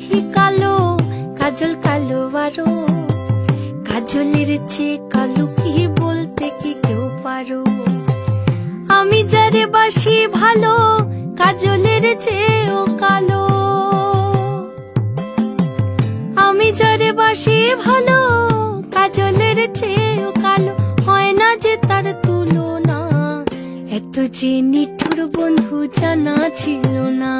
আখি কালো, কাজল কালো আরো, কাজলের চেয়ে কালো কি বলতে কি কেউ পারো? আমি যারে বাসি ভালো, কাজলের চেয়েও কালো। আমি যারে বাসি ভালো, কাজলের চেয়েও কালো। হয় না যে তার তুলনা, এত যে নিঠুর বন্ধু জানা ছিল না।